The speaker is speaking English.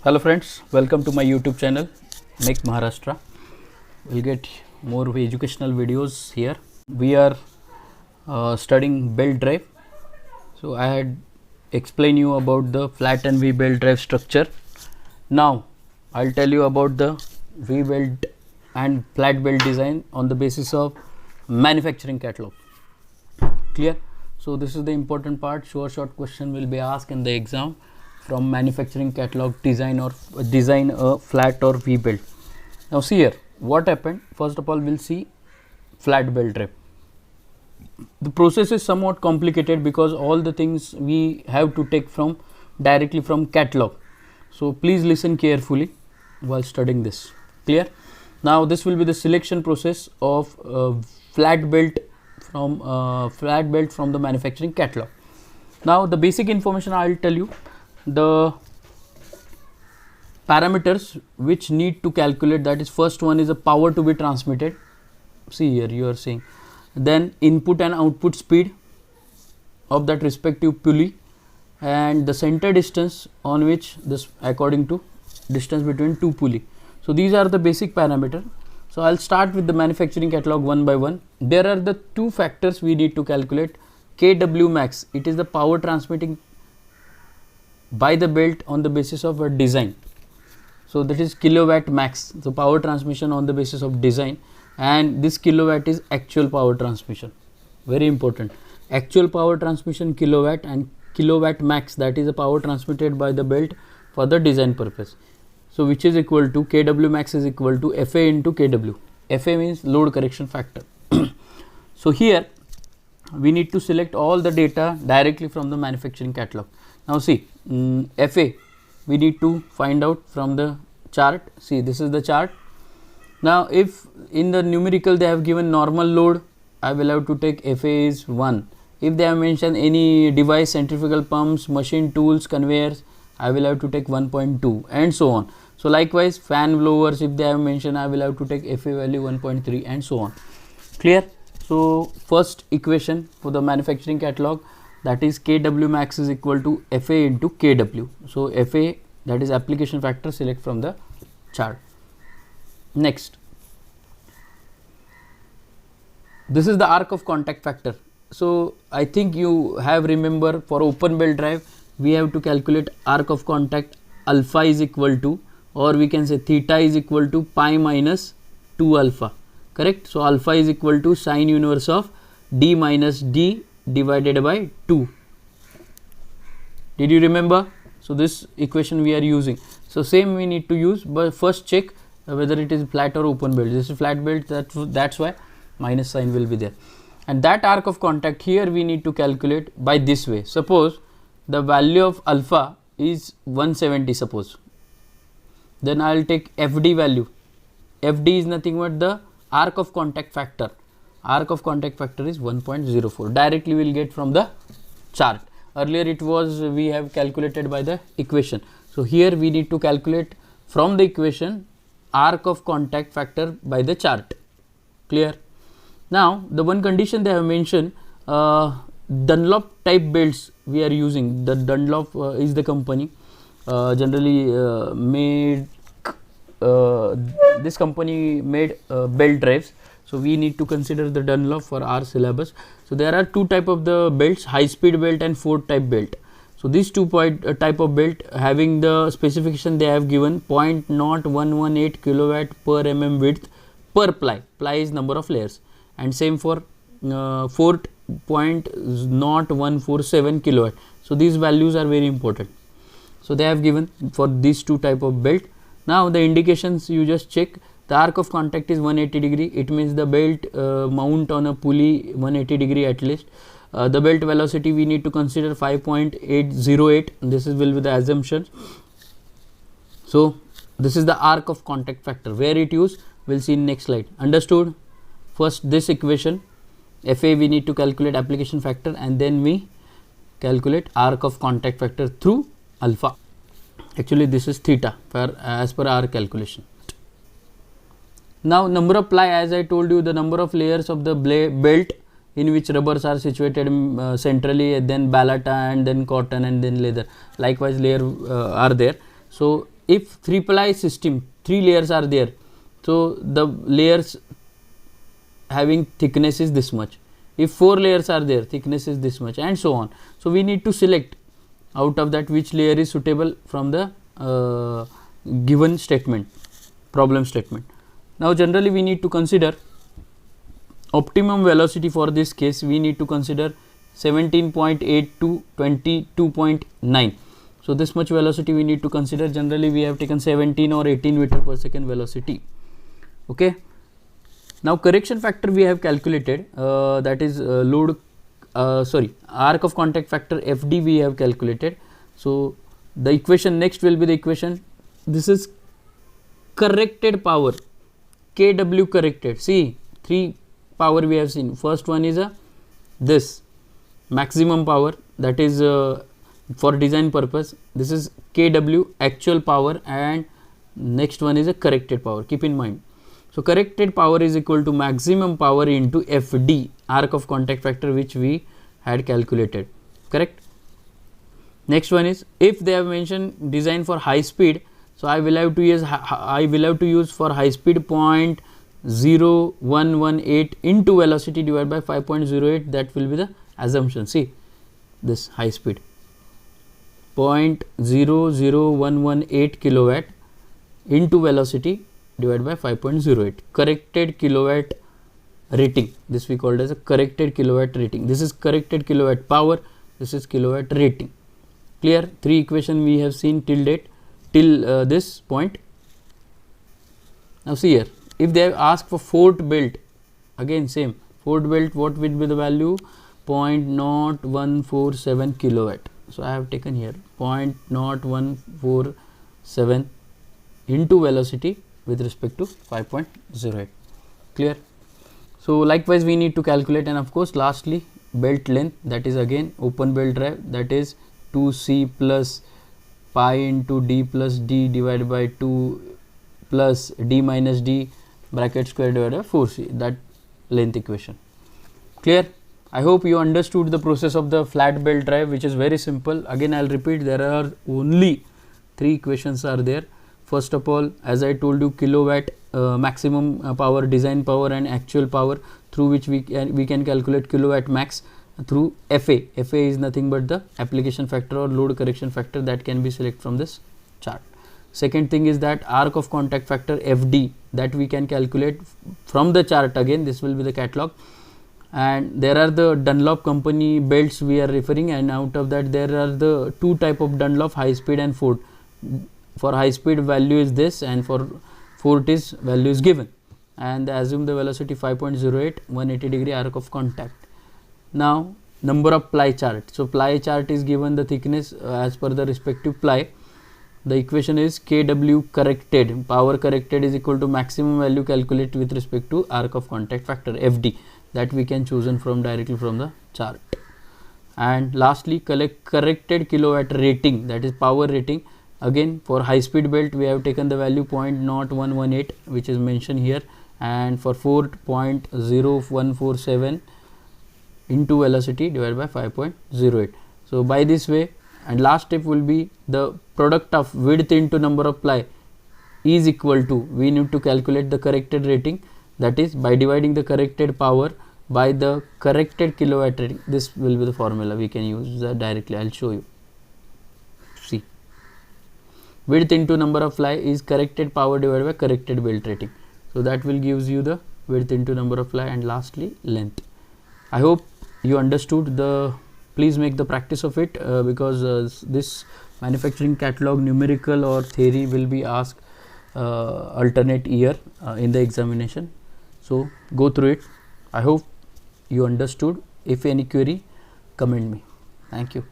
Hello friends, welcome to my YouTube channel Make Maharashtra. We'll get more educational videos here. We are studying belt drive. So I had explained you about the flat and V belt drive structure. Now I'll tell you about the V belt and flat belt design on the basis of manufacturing catalog. Clear? So this is the important part. Sure short question will be asked in the exam from manufacturing catalog design or design a flat or V belt. Now see here what happened. First of all, we'll see flat belt drive. The process is somewhat complicated because all the things we have to take from directly from catalog. So please listen carefully while studying this. Clear? Now this will be the selection process of flat belt from the manufacturing catalog. Now the basic information I will tell you. The parameters which need to calculate, that is first one is a power to be transmitted. See here you are seeing, then input and output speed of that respective pulley, and the center distance on which this according to distance between two pulley. So these are the basic parameter. So I'll start with the manufacturing catalog one by one. There are the two factors we need to calculate. Kw max, it is the power transmitting by the belt on the basis of a design. So that is kilowatt max, so power transmission on the basis of design, and this kilowatt is actual power transmission. Very important. Actual power transmission kilowatt, and kilowatt max, that is the power transmitted by the belt for the design purpose. So which is equal to Kw max is equal to Fa into Kw. Fa means load correction factor. So here we need to select all the data directly from the manufacturing catalog. Now see, Fa we need to find out from the chart. See, this is the chart. Now if in the numerical they have given normal load, I will have to take Fa is 1. If they have mentioned any device, centrifugal pumps, machine tools, conveyors, I will have to take 1.2 and so on. So likewise fan blowers, if they have mentioned, I will have to take Fa value 1.3 and so on. Clear? So first equation for the manufacturing catalog, that is Kw max is equal to Fa into Kw. So Fa, that is application factor, select from the chart. Next, this is the arc of contact factor. So I think you have remember for open belt drive we have to calculate arc of contact alpha is equal to, or we can say theta is equal to pi minus 2 alpha. Correct? So alpha is equal to sine inverse of d minus d divided by 2. Did you remember? So this equation we are using. So same we need to use, but first check whether it is flat or open belt. This is flat belt, that's why minus sign will be there. And that arc of contact here we need to calculate by this way. Suppose the value of alpha is 170 suppose. Then I will take FD value. FD is nothing but the arc of contact factor. Arc of contact factor is 1.04. Directly we will get from the chart. Earlier it was we have calculated by the equation. So here we need to calculate from the equation arc of contact factor by the chart. Clear? Now the one condition they have mentioned, Dunlop type belts we are using. The Dunlop is the company generally made this company made belt drives. So we need to consider the Dunlop for our syllabus. So there are two type of the belts, high speed belt and Ford type belt. So these two type of belt having the specification they have given 0.0118 kilowatt per mm width per ply. Ply is number of layers, and same for Ford 0.0147 kilowatt. So these values are very important. So they have given for these two type of belt. Now the indications you just check. The arc of contact is 180 degree. It means the belt mount on a pulley 180 degree at least. The belt velocity we need to consider 5.808. This will be the assumption. So this is the arc of contact factor. Where it used, we'll see in next slide. Understood? First this equation Fa we need to calculate application factor, and then we calculate arc of contact factor through alpha. Actually this is theta as per our calculation. Now number of ply, as I told you, the number of layers of the belt in which rubbers are situated centrally, then balata and then cotton and then leather. Likewise layer are there. So if 3 ply system, 3 layers are there, so the layers having thickness is this much. If 4 layers are there, thickness is this much, and so on. So we need to select out of that which layer is suitable from the given statement, problem statement. Now generally we need to consider optimum velocity. For this case we need to consider 17.8 to 22.9. so this much velocity we need to consider. Generally we have taken 17 or 18 meter per second velocity. Okay. Now correction factor we have calculated, that is arc of contact factor FD we have calculated. So the equation next will be the equation, this is corrected power, KW corrected. See, 3 power we have seen. First one is this maximum power, that is for design purpose, this is KW actual power, and next one is a corrected power, keep in mind. So corrected power is equal to maximum power into FD, arc of contact factor, which we had calculated, correct. Next one is, if they have mentioned design for high speed, so I will have to use for high speed 0.0118 into velocity divided by 5.08, that will be the assumption. See this high speed 0.00118 kilowatt into velocity divided by 5.08, corrected kilowatt rating, this we called as a corrected kilowatt rating. This is corrected kilowatt power, this is kilowatt rating. Clear? 3 equation we have seen till date, till this point. Now see here, if they have asked for Fort belt, again same, Fort belt, what will be the value? 0.0147 kilowatt. So I have taken here 0.0147 into velocity with respect to 5.08. Clear? So likewise we need to calculate, and of course lastly belt length, that is again open belt drive, that is 2c plus pi into d plus d divided by 2 plus d minus d bracket square divided by 4c, that length equation. Clear? I hope you understood the process of the flat belt drive, which is very simple. Again I will repeat, there are only 3 equations are there. First of all, as I told you, kilowatt maximum power, design power, and actual power, through which we can calculate kilowatt max through FA. FA is nothing but the application factor or load correction factor that can be selected from this chart. Second thing is that arc of contact factor FD, that we can calculate from the chart. Again this will be the catalog, and there are the Dunlop company belts we are referring, and out of that there are the 2 type of Dunlop, high speed and Fort. For high speed value is this, and for Fort is value is given, and assume the velocity 5.08, 180 degree arc of contact. Now number of ply chart. So ply chart is given the thickness as per the respective ply. The equation is KW corrected, power corrected, is equal to maximum value calculated with respect to arc of contact factor FD, that we can chosen from directly from the chart. And lastly corrected kilowatt rating, that is power rating. Again for high speed belt we have taken the value 0.0118, which is mentioned here, and for Fort 0.0147 into velocity divided by 5.08. So by this way, and last step will be the product of width into number of ply is equal to, we need to calculate the corrected rating, that is by dividing the corrected power by the corrected kilowatt rating. This will be the formula we can use directly. I will show you. See, width into number of ply is corrected power divided by corrected belt rating. So that will gives you the width into number of ply, and lastly length. I hope you understood the, please make the practice of it, because this manufacturing catalog numerical or theory will be asked alternate year in the examination. So go through it. I hope you understood. If any query, comment me. Thank you.